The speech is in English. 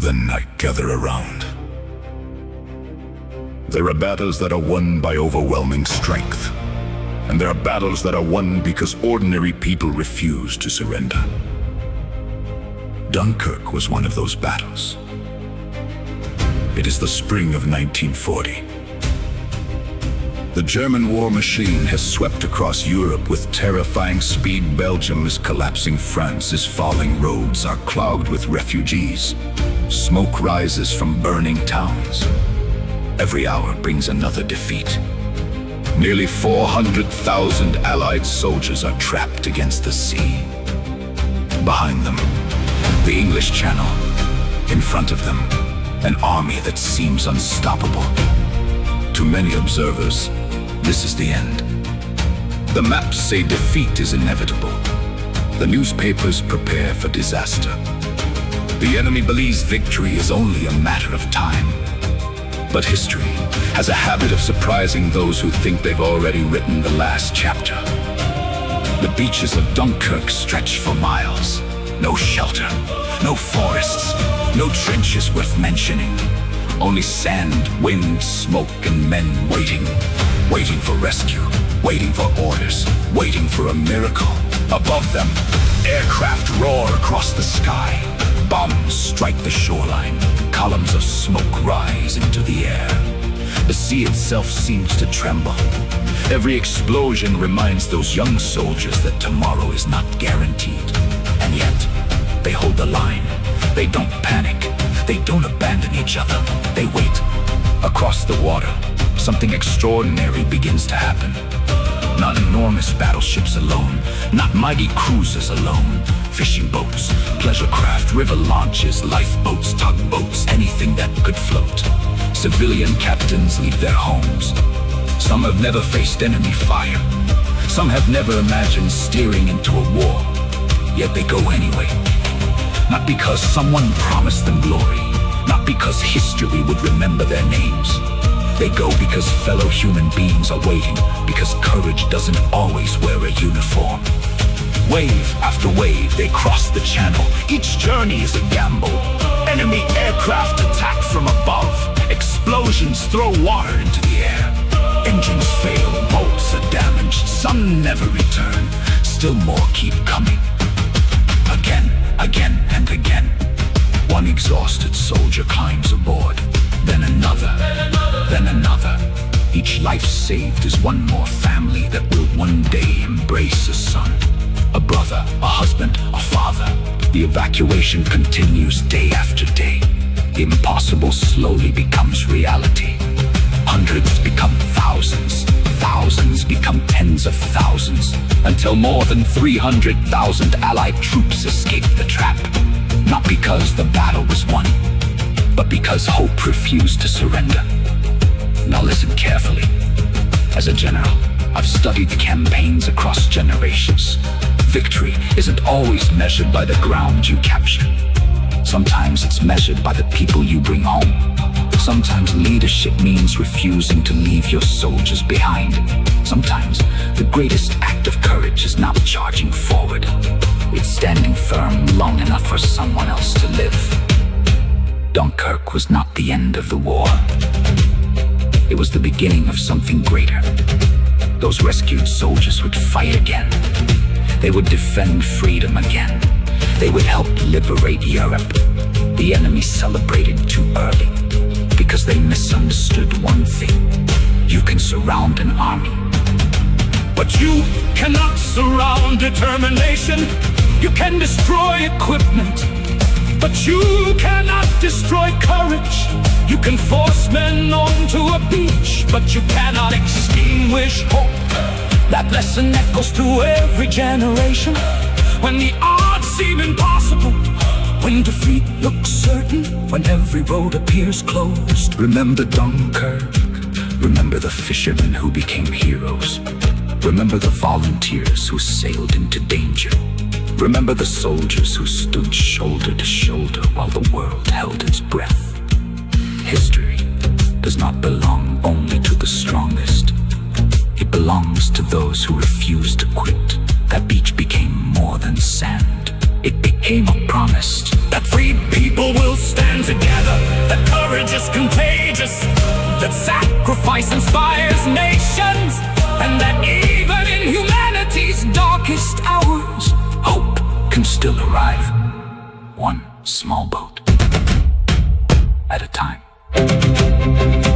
Then night gather around. There are battles that are won by overwhelming strength, and there are battles that are won because ordinary people refuse to surrender. Dunkirk was one of those battles. It is the spring of 1940. The German war machine has swept across Europe with terrifying speed. Belgium is collapsing. France is falling. Roads are clogged with refugees. Smoke rises from burning towns. Every hour brings another defeat. Nearly 400,000 Allied soldiers are trapped against the sea. Behind them, the English Channel. In front of them, an army that seems unstoppable. To many observers, this is the end. The maps say defeat is inevitable. The newspapers prepare for disaster. The enemy believes victory is only a matter of time. But history has a habit of surprising those who think they've already written the last chapter. The beaches of Dunkirk stretch for miles. No shelter, no forests, no trenches worth mentioning. Only sand, wind, smoke, and men waiting for rescue, waiting for orders, waiting for a miracle. Above them, aircraft roar across the sky. Bombs strike the shoreline. Columns of smoke rise into the air. The sea itself seems to tremble. Every explosion reminds those young soldiers that tomorrow is not guaranteed. And yet, they hold the line. They don't panic. They don't abandon each other. They wait. Across the water, something extraordinary begins to happen. Not enormous battleships alone, not mighty cruisers alone. Fishing boats, pleasure craft, river launches, lifeboats, tugboats, anything that could float. Civilian captains leave their homes. Some have never faced enemy fire. Some have never imagined steering into a war. Yet they go anyway. Not because someone promised them glory, not because history would remember their names. They go because fellow human beings are waiting, because courage doesn't always wear a uniform. Wave after wave, they cross the channel. Each journey is a gamble. Enemy aircraft attack from above. Explosions throw water into the air. Engines fail, boats are damaged. Some never return. Still more keep coming. Again and again. One exhausted soldier climbs aboard. Then another, then another. Each life saved is one more family that will one day embrace a son, a brother, a husband, a father. The evacuation continues day after day. The impossible slowly becomes reality. Hundreds become thousands. Thousands become tens of thousands, until more than 300,000 Allied troops escape the trap. Not because the battle was won, but because hope refused to surrender. Now listen carefully. As a general, I've studied campaigns across generations. Victory isn't always measured by the ground you capture. Sometimes it's measured by the people you bring home. Sometimes leadership means refusing to leave your soldiers behind. Sometimes the greatest act of courage is not charging forward. It's standing firm long enough for someone else to live. Dunkirk was not the end of the war. It was the beginning of something greater. Those rescued soldiers would fight again. They would defend freedom again. They would help liberate Europe. The enemy celebrated too early, because they misunderstood one thing. You can surround an army, but you cannot surround determination. You can destroy equipment, but you cannot destroy courage. You can force men onto a beach, but you cannot extinguish hope. That lesson echoes through every generation. When the odds seem impossible, when defeat looks certain, when every road appears closed, remember Dunkirk. Remember the fishermen who became heroes. Remember the volunteers who sailed into danger. Remember the soldiers who stood shoulder to shoulder while the world held its breath. History does not belong only to the strongest. It belongs to those who refuse to quit. That beach became more than sand. It became a promise that freed people will stand together. courage is contagious, that sacrifice inspires nations, and that even in humanity's darkest hours, hope can still arrive, one small boat at a time.